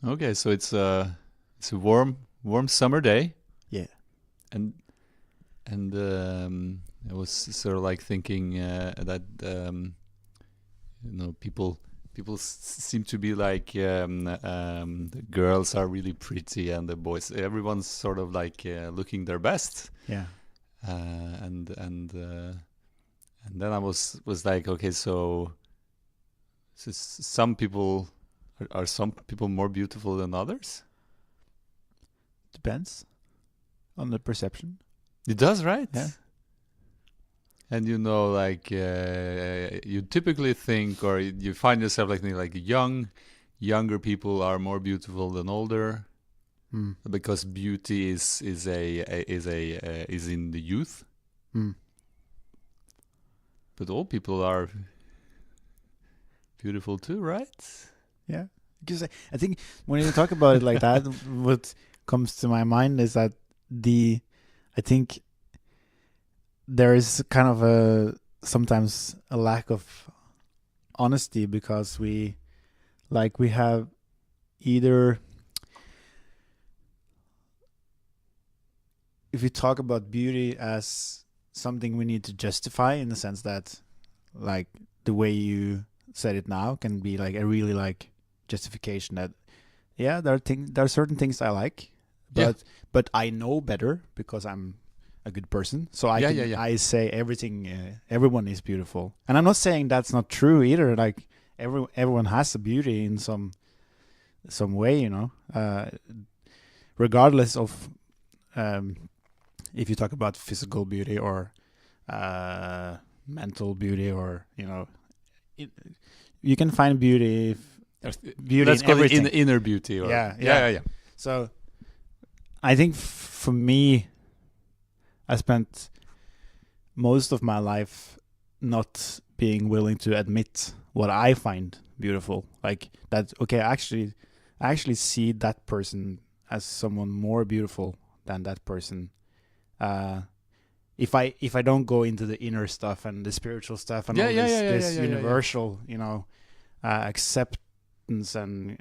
Okay, so it's a warm summer day, Yeah. and I was sort of like thinking that people seem to be like the girls are really pretty and the boys everyone's sort of like looking their best, Yeah. uh, and and uh, and then I was like, okay, so some people are some people more beautiful than others? Depends on the perception. It does, right? Yeah. And like you typically think, or you find yourself like thinking, like younger people are more beautiful than older Mm. because beauty is in the youth, Mm. but old people are beautiful too, right? Yeah. Because I think when you talk about it like that, what comes to my mind is that the I think there is kind of a sometimes a lack of honesty because we have either if we talk about beauty as something we need to justify in the sense that like the way you said it now can be like a really like justification that yeah there are certain things I like Yeah, but I know better because I'm a good person so I yeah, yeah, can yeah, I say everything everyone is beautiful and I'm not saying that's not true either like everyone has a beauty in some way regardless of um, if you talk about physical beauty or mental beauty or it, you can find beauty let's in call it everything. inner beauty, or Yeah, yeah, yeah. yeah, yeah. So I think for me, I spent most of my life not being willing to admit what I find beautiful. Like that. Okay, I actually see that person as someone more beautiful than that person. Uh, if I don't go into the inner stuff and the spiritual stuff and Yeah, all yeah, yeah, yeah, yeah, this yeah, yeah, yeah. universal, acceptance and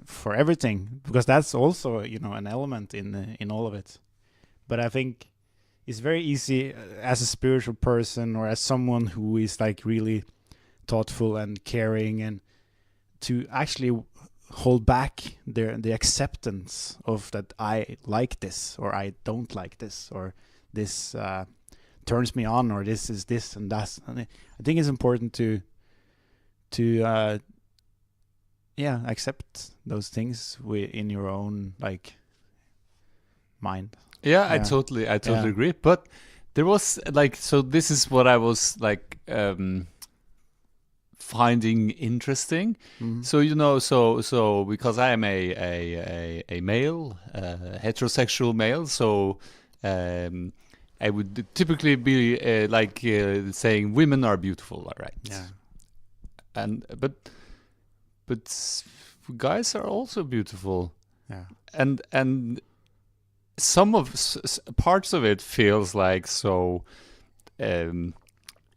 for everything, because that's also an element in all of it. But I think it's very easy as a spiritual person or as someone who is like really thoughtful and caring and to actually hold back the acceptance of that I like this or I don't like this or this turns me on or this is this and that. And I think it's important to yeah accept those things in your own like mind. Yeah, Yeah, I totally yeah. agree. But there was like, so this is what I was like finding interesting. Mm-hmm. So so because I am a male, heterosexual male, so um, I would typically be like saying women are beautiful, all Yeah, right? And but guys are also beautiful, yeah. and some of parts of it feels like so um,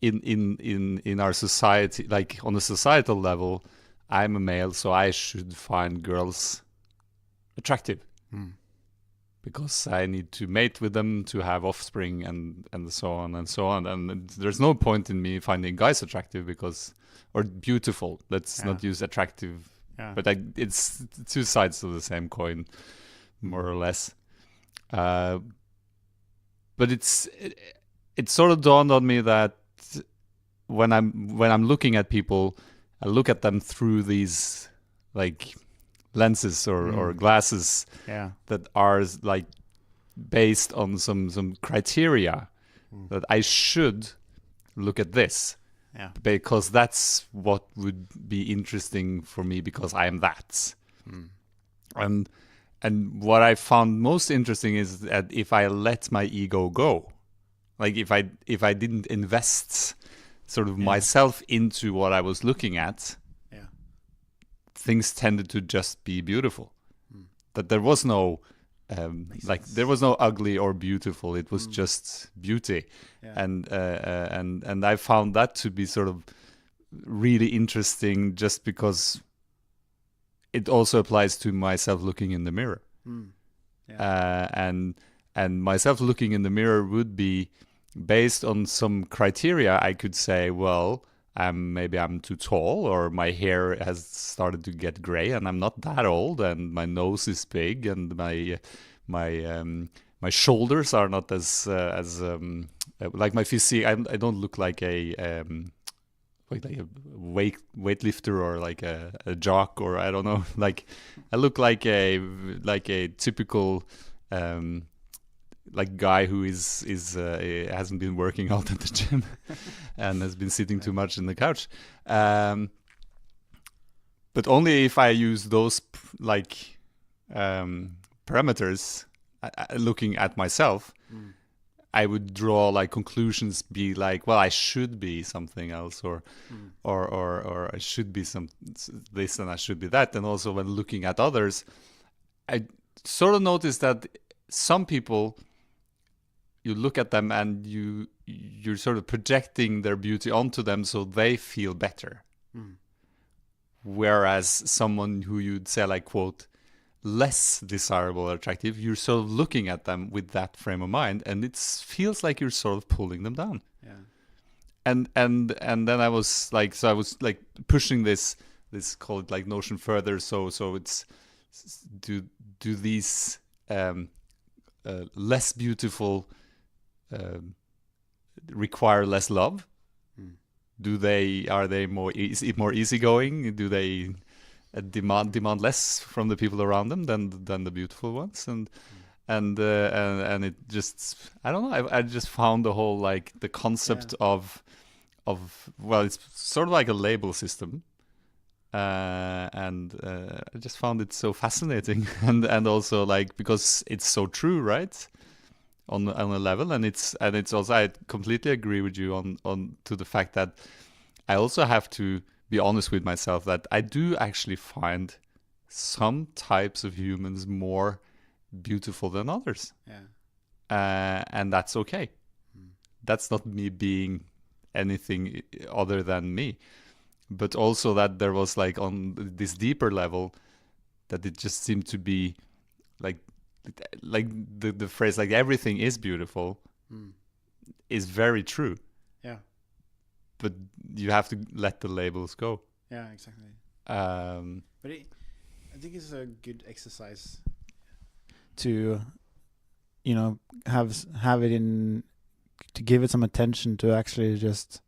in our society, like on a societal level, I'm a male, so I should find girls attractive Mm. because I need to mate with them to have offspring and so on and so on. And there's no point in me finding guys attractive because or beautiful. Let's Yeah, not use attractive, yeah. but it's two sides of the same coin, Mm. more or less. Uh, but it sort of dawned on me that when I'm looking at people, I look at them through these like lenses or Mm. glasses Yeah. that are like based on some criteria Mm. that I should look at this Yeah. because that's what would be interesting for me because I am that. Mm. And and what I found most interesting is that if I let my ego go, like if I didn't invest sort of Yeah. myself into what I was looking at, Yeah. things tended to just be beautiful. Mm. That there was no Makes like sense. there was no ugly or beautiful. It was Mm. just beauty, Yeah. and I found that to be sort of really interesting, just because it also applies to myself looking in the mirror. And myself looking in the mirror would be based on some criteria. I could say, well, maybe I'm too tall, or my hair has started to get gray, and I'm not that old, and my nose is big, and my shoulders are not as like my physique. I don't look like a like a weightlifter or like a jock, or I don't know. Like I look like a typical like guy who is hasn't been working out at the gym and has been sitting too much in the couch. But only if I use those parameters, looking at myself, I would draw like conclusions, be like, well, I should be something else, or I should be some this and I should be that. And also when looking at others, I sort of noticed that some people, you look at them and you're sort of projecting their beauty onto them so they feel better. Whereas someone who you'd say, like, quote, less desirable or attractive, you're sort of looking at them with that frame of mind, and it feels like you're sort of pulling them down. And then I was like pushing this call it like notion further. So it's do these less beautiful require less love? Are they more easygoing? Do they demand less from the people around them than the beautiful ones? And it just, I don't know, I just found the whole, like, the concept of well, it's sort of like a label system, and I just found it so fascinating, and also, like, because it's so true, right, on a level, and it's also, I completely agree with you on to the fact that I also have to be honest with myself that I do actually find some types of humans more beautiful than others. And that's okay. That's not me being anything other than me. But also that there was, like, on this deeper level, that it just seemed to be like the phrase, like, everything is beautiful, is very true. But you have to let the labels go. Exactly. But I think it's a good exercise to, have it in, to give it some attention, to actually just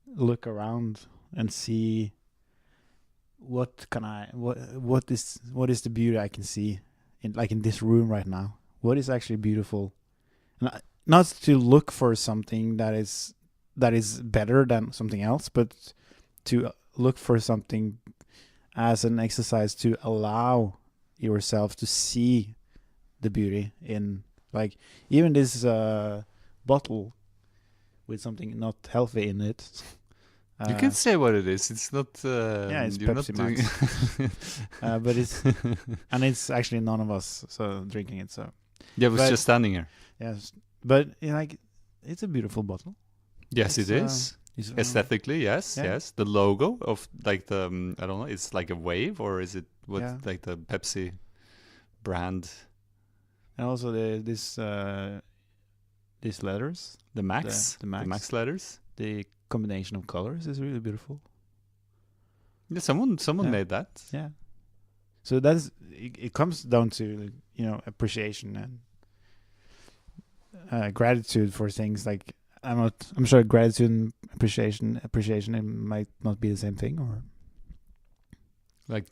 look around and see what is the beauty I can see in this room right now. What is actually beautiful, and not to look for something that is better than something else, but to look for something as an exercise to allow yourself to see the beauty in, like, even this bottle with something not healthy in it. You can say what it is. It's not. It's Pepsi Max. But it's and it's actually none of us drinking it. So yeah, it was just standing here. Yes, but it's a beautiful bottle. Yes, it is. Aesthetically, yes, yeah. yes. The logo of, like, the I don't know, it's like a wave, or is it like the Pepsi brand? And also these letters, the Max, the Max letters. The combination of colors is really beautiful. Yeah, someone made that. Yeah. So it comes down to, appreciation and gratitude for things. Like, I'm sure gratitude and appreciation it might not be the same thing, or like,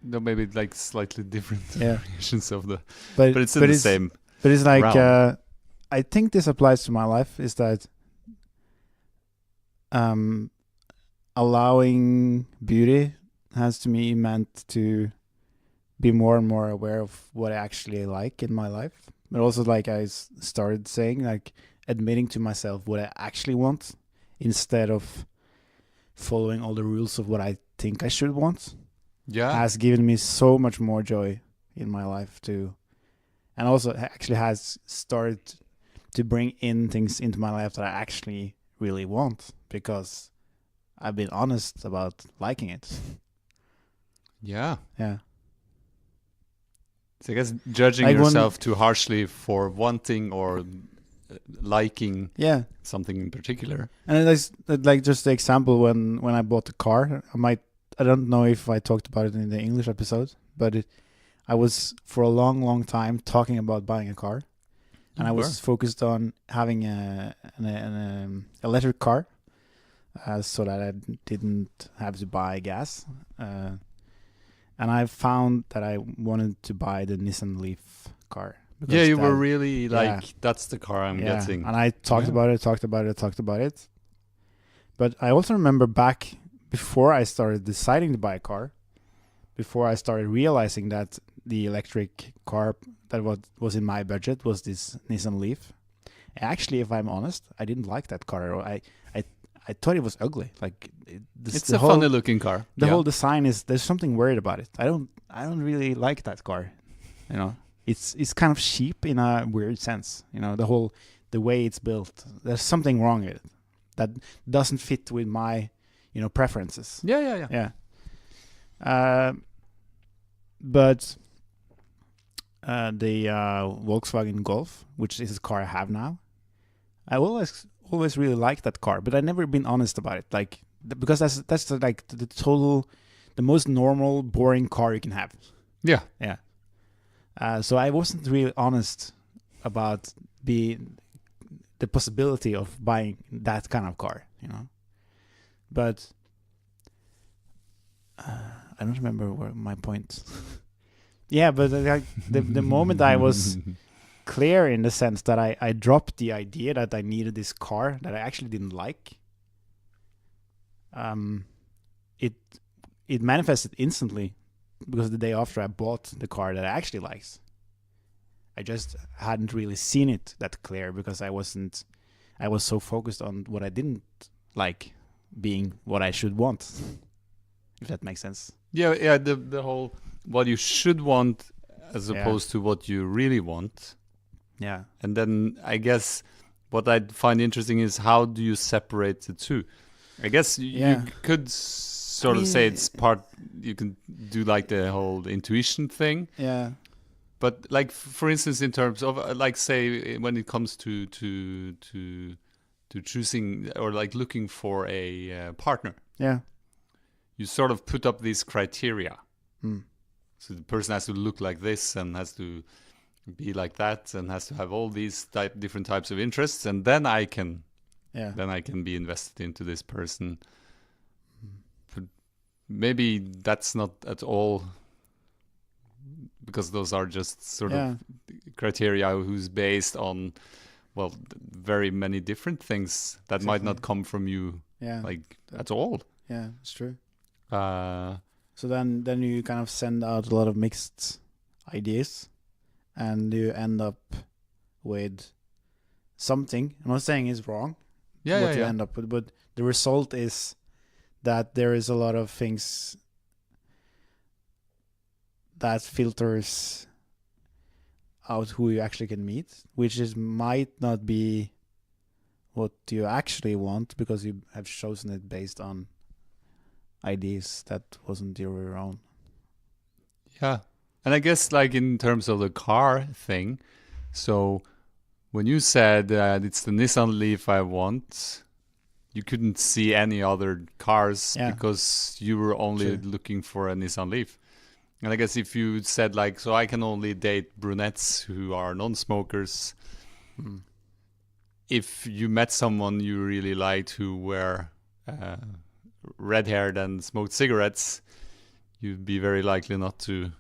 no, maybe like slightly different variations of the, but it's the same. But it's like I think this applies to my life, is that allowing beauty has to me meant to be more and more aware of what I actually like in my life, but also, like I started saying, like, admitting to myself what I actually want instead of following all the rules of what I think I should want. Has given me so much more joy in my life too, and also actually has started to bring in things into my life that I actually really want, because I've been honest about liking it. Yeah. Yeah. So I guess judging Like yourself too harshly for wanting or liking Yeah. something in particular. And it's like just the example when I bought the car, I don't know if I talked about it in the English episode, but I was for a long time talking about buying a car, and I was focused on having an electric car, so that I didn't have to buy gas. And I found that I wanted to buy the Nissan Leaf car. Yeah, you were really like, that's the car I'm getting. And I talked about it. But I also remember back before I started deciding to buy a car, before I started realizing that the electric car that was in my budget was this Nissan Leaf. Actually, if I'm honest, I didn't like that car at all. I thought it was ugly. Like it's a funny looking car. The whole design there's something weird about it. I don't really like that car. You know, it's kind of cheap in a weird sense. You know, the way it's built. There's something wrong with it that doesn't fit with my, preferences. Yeah. But the Volkswagen Golf, which is a car I have now, I always really liked that car, but I've never been honest about it. Like because that's the most normal, boring car you can have. Yeah. So I wasn't really honest about the possibility of buying that kind of car, But I don't remember my point. Yeah, but the moment I was clear in the sense that I dropped the idea that I needed this car that I actually didn't like, it manifested instantly, because the day after I bought the car that I actually liked. I just hadn't really seen it that clear because I was so focused on what I didn't like being what I should want, if that makes sense. Yeah, the whole what you should want as opposed to what you really want. Yeah. And then I guess what I find interesting is how do you separate the two? I guess you could sort of say it's you can do like the whole intuition thing. Yeah. But like, for instance, in terms of like, say, when it comes to choosing or like looking for a partner. Yeah. You sort of put up these criteria. Mm. So the person has to look like this and has to be like that and has to have all these different types of interests, and then I can be invested into this person. But maybe that's not at all, because those are just sort of criteria who's based on very many different things that might not come from you at all. Yeah, it's true. So then you kind of send out a lot of mixed ideas, and you end up with something. I'm not saying it's wrong. You end up with, but the result is that there is a lot of things that filters out who you actually can meet, which might not be what you actually want because you have chosen it based on ideas that wasn't your own. Yeah. And I guess like in terms of the car thing, so when you said it's the Nissan Leaf I want, you couldn't see any other cars because you were only looking for a Nissan Leaf. And I guess if you said like, so I can only date brunettes who are non-smokers, if you met someone you really liked who were red-haired and smoked cigarettes, you'd be very likely not to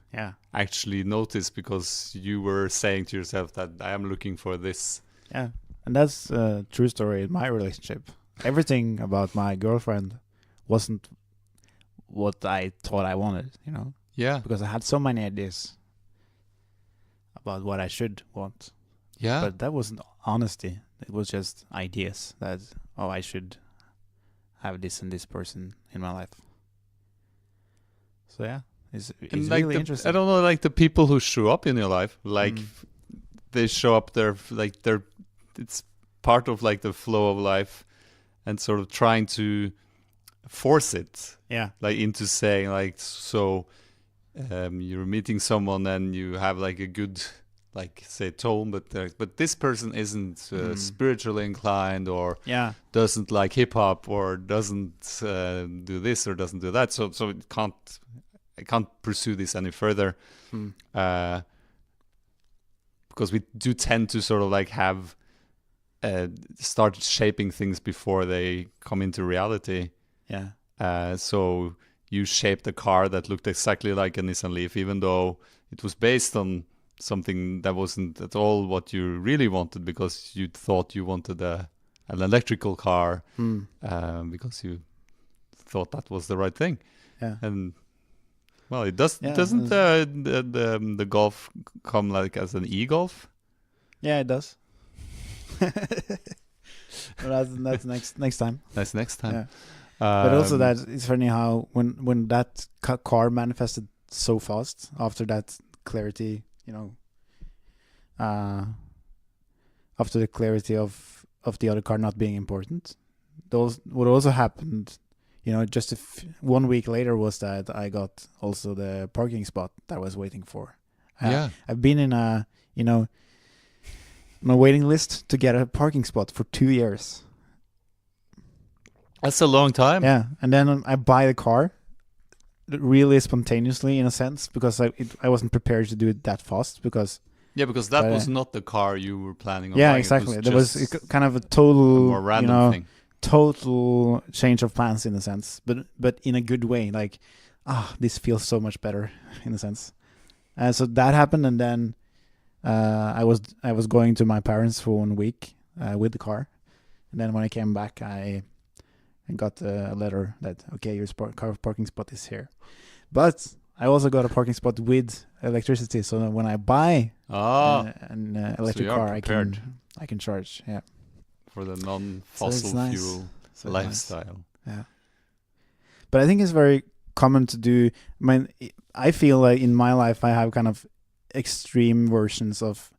actually notice, because you were saying to yourself that I am looking for this. Yeah, and that's a true story in my relationship. Everything about my girlfriend wasn't what I thought I wanted, Yeah. Because I had so many ideas about what I should want. Yeah. But that wasn't honesty. It was just ideas that, I should have this and this person in my life. So it's like really interesting. I don't know, like the people who show up in your life, like they show up there, like it's part of like the flow of life, and sort of trying to force it, like into saying like, so you're meeting someone and you have like a good, like say tone, but this person isn't spiritually inclined, or Yeah. doesn't like hip hop, or doesn't do this or doesn't do that. So I can't pursue this any further, because we do tend to sort of like have start shaping things before they come into reality. Yeah. So you shaped a car that looked exactly like a Nissan Leaf, even though it was based on something that wasn't at all what you really wanted, because you thought you wanted an electrical car, because you thought that was the right thing. Yeah. And well, it does. Yeah, Doesn't the Golf come like as an e-Golf? Yeah, it does. Well, that's next time. That's next time. Yeah. But also that it's funny how when that car manifested so fast after that clarity, after the clarity of the other car not being important, what also happened, just 1 week later, was that I got also the parking spot that I was waiting for. I've been in a on a waiting list to get a parking spot for 2 years. That's a long time. Yeah, and then I buy the car really spontaneously, in a sense, because I wasn't prepared to do it that fast, because that was not the car you were planning on. Yeah, buying. exactly. There was kind of a a total, more random thing. total change of plans, in a sense, but in a good way. Like, this feels so much better, in a sense. So that happened, and then I was going to my parents for 1 week with the car, and then when I came back, I got a letter that, okay, your car parking spot is here. But I also got a parking spot with electricity, so that when I buy an electric car, I can charge. Yeah, for the non-fossil fuel lifestyle. Nice. Yeah, but I think it's very common to do. I mean, I feel like in my life I have kind of extreme versions of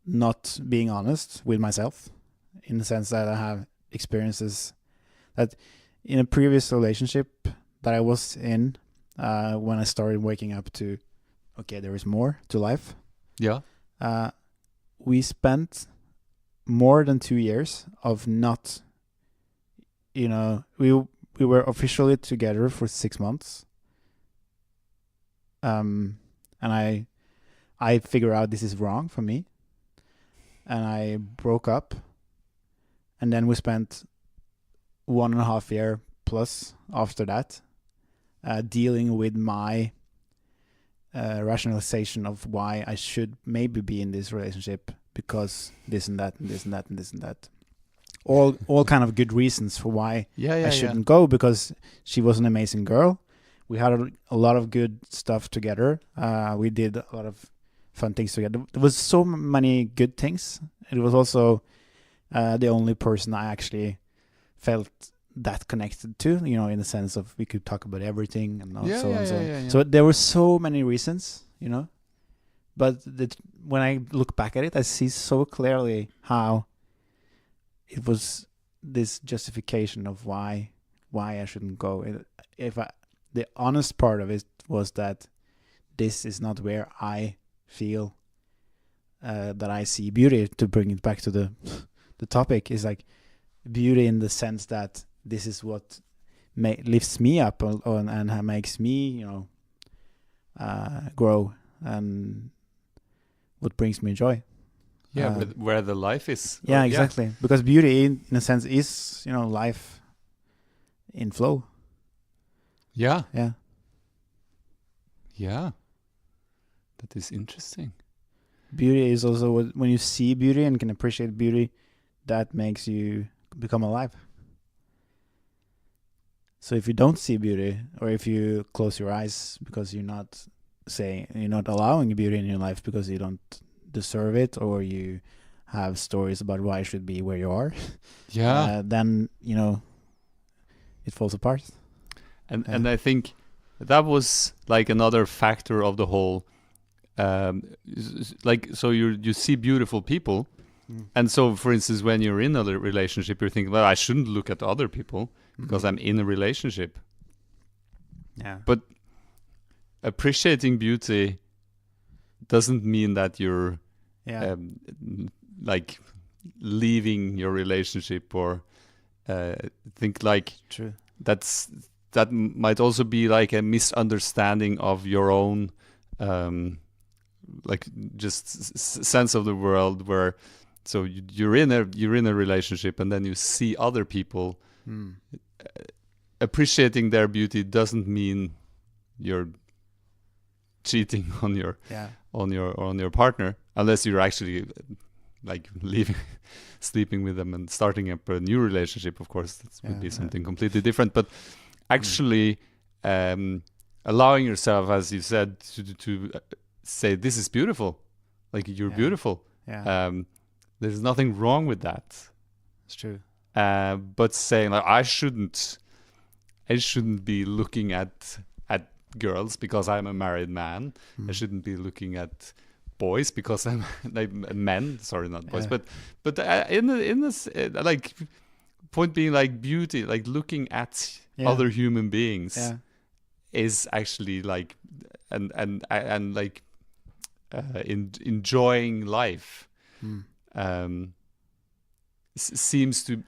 not being honest with myself, in the sense that I have experiences that in a previous relationship that I was in, when I started waking up to, okay, there is more to life. Yeah. We spent more than 2 years of not, we were officially together for 6 months. And I figure out this is wrong for me, and I broke up, and then we spent 1.5 year plus after that dealing with my rationalization of why I should maybe be in this relationship, because this and that and this and that and this and that, all kind of good reasons for why I shouldn't go, because she was an amazing girl. We had a lot of good stuff together. We did a lot of fun things together. There was so many good things. It was also the only person I actually felt that connected to, in the sense of we could talk about everything and so on. So there were so many reasons, but when I look back at it, I see so clearly how it was this justification of why I shouldn't go. The honest part of it was that this is not where I feel that I see beauty. To bring it back to the topic, is like beauty in the sense that this is what lifts me up and makes me, grow, and what brings me joy. Yeah, where the life is. Yeah, exactly. Because beauty, in a sense, is life in flow. Yeah. Yeah. Yeah. That is interesting. Beauty is also when you see beauty and can appreciate beauty, that makes you become alive. So if you don't see beauty, or if you close your eyes because you're not allowing beauty in your life because you don't deserve it, or you have stories about why you should be where you are, then it falls apart. And I think that was like another factor of the whole, so you see beautiful people, and so for instance, when you're in a relationship, you're thinking, well, I shouldn't look at other people because I'm in a relationship. Yeah. But appreciating beauty doesn't mean that you're Yeah. like leaving your relationship, or think like True. that might also be like a misunderstanding of your own like just sense of the world, where so you're in a relationship, and then you see other people appreciating their beauty doesn't mean you're cheating on your Yeah. on your partner, unless you're actually like leaving, sleeping with them and starting up a new relationship. Of course, that would be something completely different. But actually, allowing yourself, as you said, to say this is beautiful, like you're beautiful. Yeah. There's nothing wrong with that. It's true. But saying like I shouldn't be looking at girls because I'm a married man. I shouldn't be looking at boys because I'm like men. Sorry, not boys, but in this like point being like beauty, like looking at other human beings is actually like and like enjoying life. Seems to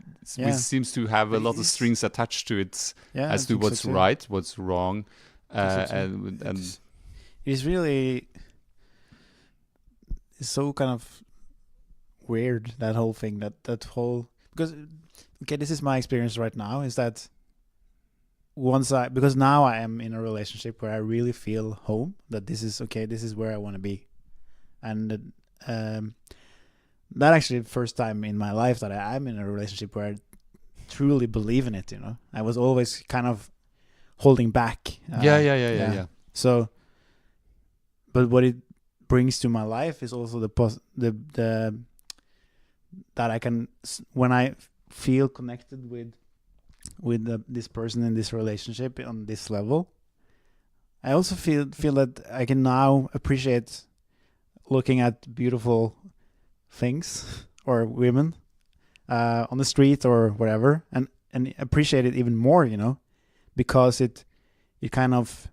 have a lot of strings attached to it as to what's right, what's wrong, and it's really so kind of weird, that whole thing, that whole, because okay, this is my experience right now, is that because now I am in a relationship where I really feel home, that this is okay, this is where I want to be, and that actually the first time in my life that I'm in a relationship where I truly believe in it. I was always kind of holding back. Yeah. So, but what it brings to my life is also the that I can, when I feel connected with this person in this relationship on this level, I also feel that I can now appreciate looking at beautiful things or women on the street or whatever, and appreciate it even more, because it kind of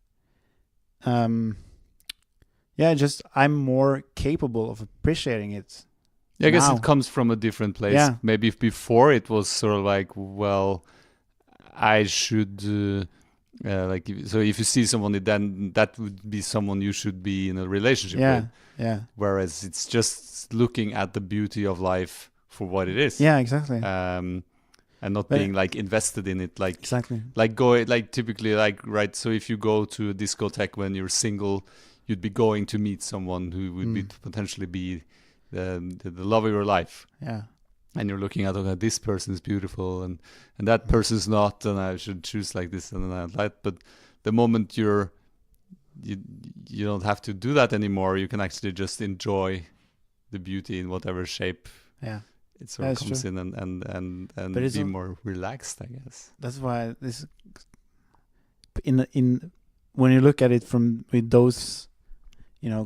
just I'm more capable of appreciating it. I guess it comes from a different place. Yeah. Maybe if before it was sort of like, well, I should like, so if you see someone, then that would be someone you should be in a relationship with. Yeah. Whereas it's just looking at the beauty of life for what it is. Yeah, exactly. And not being like invested in it, like exactly, like typically like, right. So if you go to a discotheque when you're single, you'd be going to meet someone who would be potentially be the love of your life. Yeah. And you're looking at, okay, this person is beautiful, and that person's not, and I should choose like this and that. But the moment you don't have to do that anymore, you can actually just enjoy the beauty in whatever shape it sort of comes in, and be more relaxed, I guess. That's why this in when you look at it with those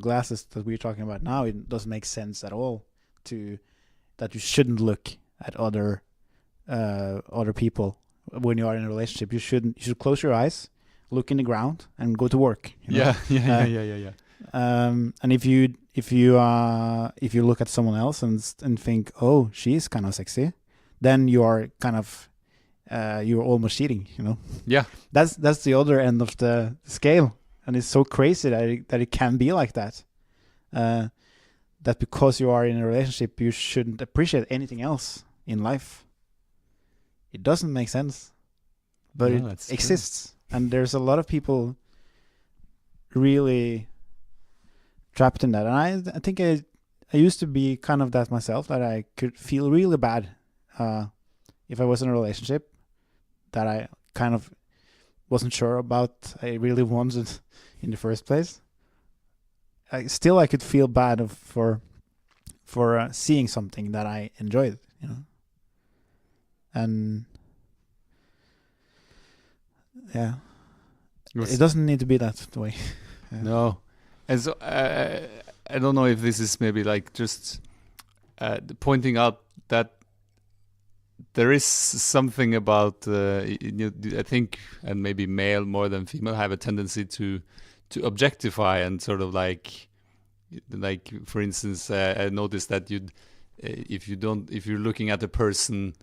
glasses that we're talking about now, it doesn't make sense at all that you shouldn't look at other people when you are in a relationship. You should close your eyes, look in the ground, and go to work. Yeah. And if you look at someone else and think, oh, she's kind of sexy, then you are kind of you're almost cheating. Yeah. That's the other end of the scale, and it's so crazy that it can be like that. That because you are in a relationship, you shouldn't appreciate anything else in life. It doesn't make sense, but it exists. And there's a lot of people really trapped in that. And I think I used to be kind of that myself, that I could feel really bad if I was in a relationship that I kind of wasn't sure about I really wanted in the first place. I could feel bad for seeing something that I enjoyed, and it doesn't need to be that way. No, and so I don't know if this is maybe like just pointing out that there is something about I think, and maybe male more than female have a tendency to to objectify and sort of like for instance, I noticed that if you're looking at a person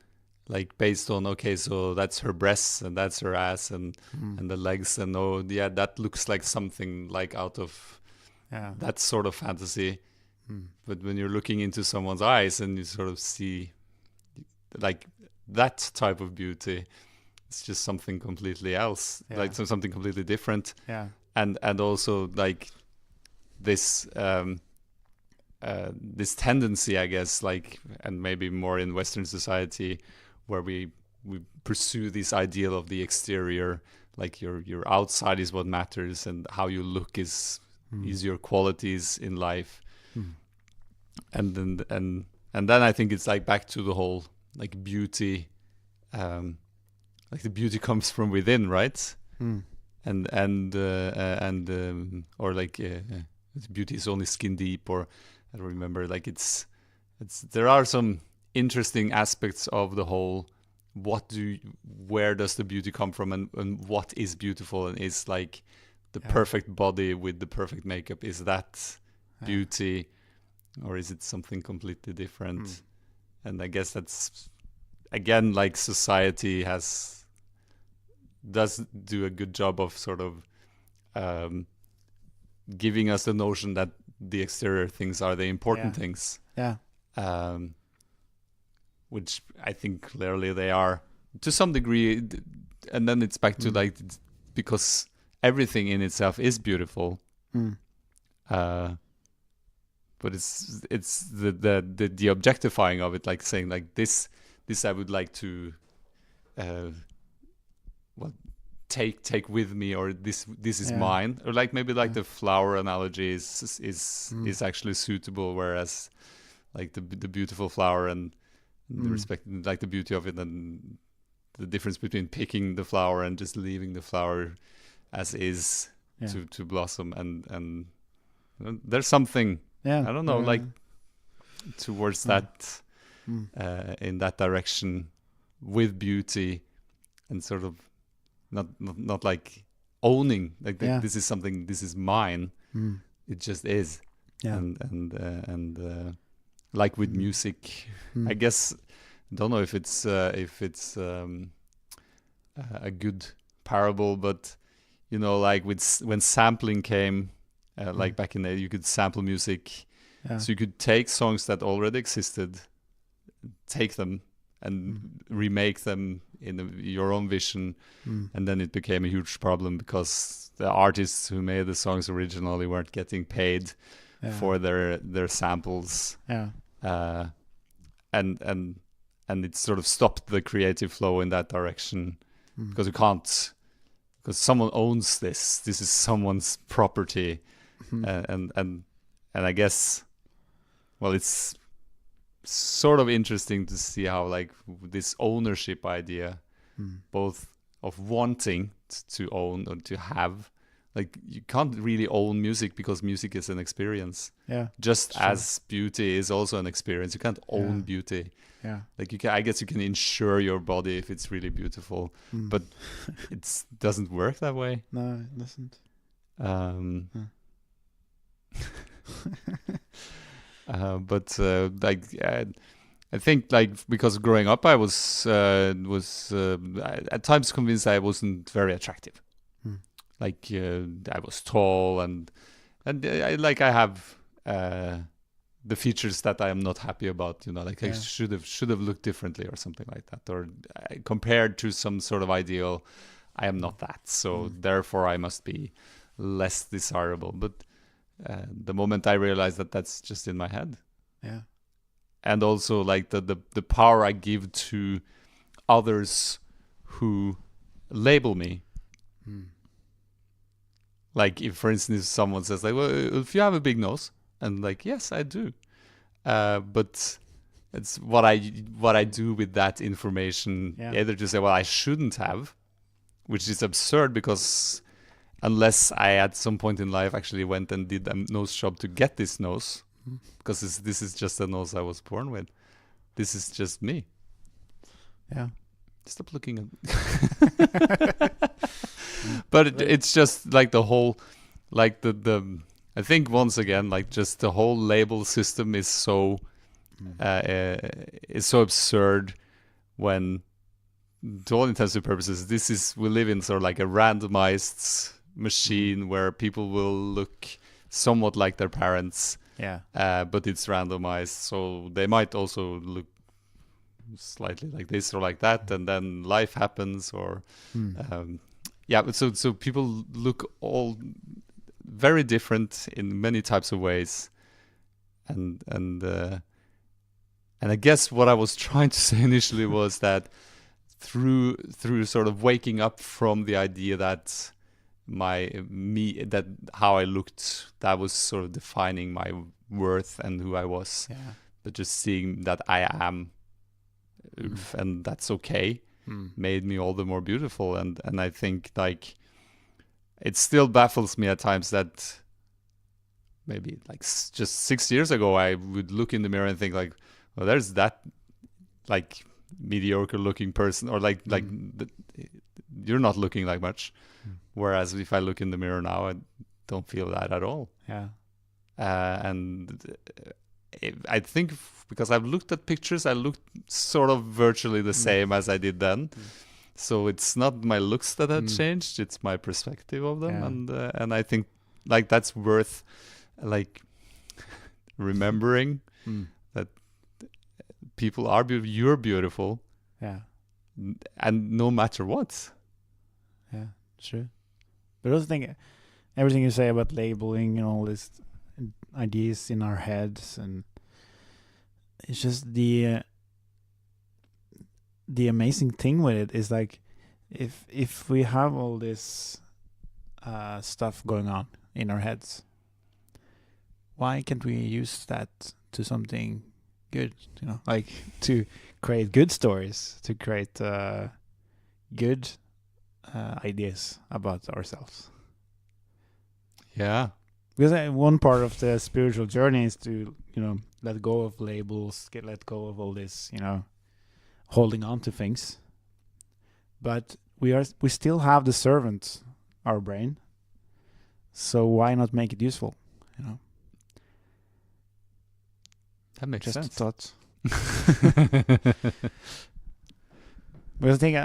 like based on, okay, so that's her breasts and that's her ass and the legs, and oh yeah, that looks like something like out of that sort of fantasy. But when you're looking into someone's eyes and you sort of see like that type of beauty, it's just something completely else, like something completely different. And also like this this tendency, I guess, like, and maybe more in Western society, where we pursue this ideal of the exterior, like your outside is what matters, and how you look is your qualities in life. And then I think it's like back to the whole like beauty, like the beauty comes from within, right? Or like beauty is only skin deep, or I don't remember. Like it's there are some interesting aspects of the whole. Where does the beauty come from, and what is beautiful, and is like the perfect body with the perfect makeup, is that beauty, or is it something completely different? And I guess that's again like society does do a good job of sort of giving us the notion that the exterior things are the important things. Which I think clearly they are to some degree. And then it's back to like, because everything in itself is beautiful. But it's the objectifying of it, like saying like this I would like to take with me, or this is mine, or like maybe like the flower analogy is actually suitable, whereas like the beautiful flower and the respect, like the beauty of it, and the difference between picking the flower and just leaving the flower as is to blossom, and there's something I don't know, like towards that in that direction with beauty, and sort of not like owning like this is something, this is mine. It just is. And like with music, I guess, don't know if it's a good parable, but you know, like when sampling came, like back in the day, you could sample music. So you could take songs that already existed, take them and remake them in your own vision, and then it became a huge problem because the artists who made the songs originally weren't getting paid for their samples. And it sort of stopped the creative flow in that direction, because you can't, because someone owns this is someone's property. And I guess, well, it's sort of interesting to see how like this ownership idea, both of wanting to own or to have, like you can't really own music because music is an experience. Just as beauty is also an experience. You can't own beauty. Like you can, I guess you can insure your body if it's really beautiful, but it doesn't work that way. No, it doesn't. I think like because growing up I was at times convinced I wasn't very attractive. Like I was tall and I have the features that I am not happy about, you know, like I should have looked differently or something like that, or compared to some sort of ideal, I am not that, so therefore I must be less desirable. But the moment I realized that that's just in my head, and also like the power I give to others who label me. Like if, for instance, someone says like, well, if you have a big nose, and like, yes, I do, but it's what I do with that information. Either to say, well, I shouldn't have, which is absurd, because unless I at some point in life actually went and did a nose job to get this nose, because this is just a nose I was born with. This is just me. Stop looking at. But it's just like the whole, like the I think once again, like just the whole label system is so absurd when, to all intents and purposes, we live in sort of like a randomized machine where people will look somewhat like their parents, Yeah. but it's randomized, so they might also look slightly like this or like that, and then life happens, or yeah. But so people look all very different in many types of ways, and I guess what I was trying to say initially was that through sort of waking up from the idea that that how I looked, that was sort of defining my worth and who I was, but just seeing that I am Ulf, and that's okay, made me all the more beautiful. And I think, like, it still baffles me at times that maybe like just 6 years ago I would look in the mirror and think like, well, there's that like mediocre looking person, or like you're not looking like much. Whereas if I look in the mirror now, I don't feel that at all. Yeah. And I think because I've looked at pictures, I look sort of virtually the same as I did then. So it's not my looks that have changed; it's my perspective of them, and I think like that's worth like remembering that people are beautiful. You're beautiful, and no matter what. Yeah, true. But I also think everything you say about labeling and all these ideas in our heads, and it's just the amazing thing with it is like if we have all this stuff going on in our heads, why can't we use that to something good? You know, like to create good stories, to create good ideas about ourselves. Yeah, because one part of the spiritual journey is to, you know, let go of labels, let go of all this, you know, holding on to things. But we still have the servant, our brain. So why not make it useful? You know, that makes just sense. a thought. But I think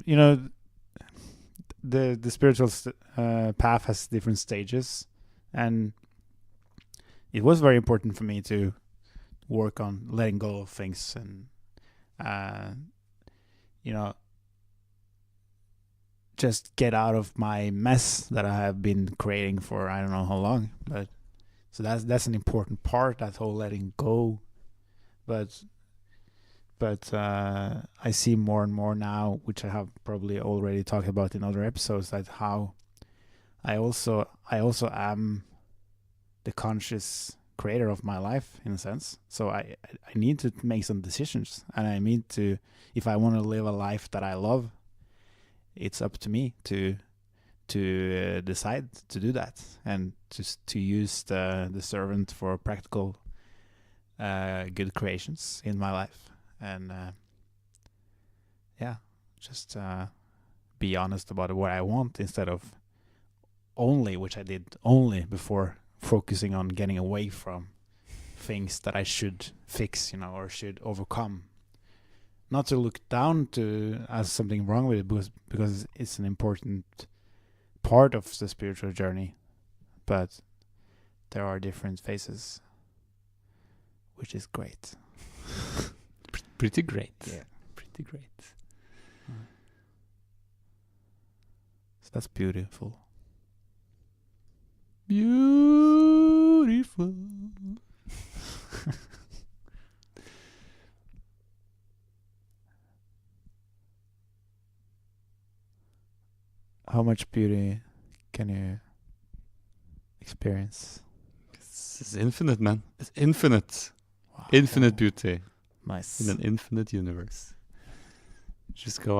you know, the spiritual path has different stages, and it was very important for me to work on letting go of things and you know, just get out of my mess that I have been creating for I don't know how long. But so that's an important part, that whole letting go. But I see more and more now, which I have probably already talked about in other episodes, that how I also am the conscious creator of my life, in a sense. So I need to make some decisions, and I need to, if I want to live a life that I love, it's up to me to decide to do that, and just to use the servant for practical good creations in my life. And just be honest about what I want, instead of only, which I did only before, focusing on getting away from things that I should fix, you know, or should overcome. Not to look down to as something wrong with it, because it's an important part of the spiritual journey, but there are different phases, which is great. Pretty great. Yeah. Pretty great. So that's beautiful. Beautiful. How much beauty can you experience? It's infinite, man. It's infinite. Wow. Infinite beauty Nice. in an infinite universe. Just go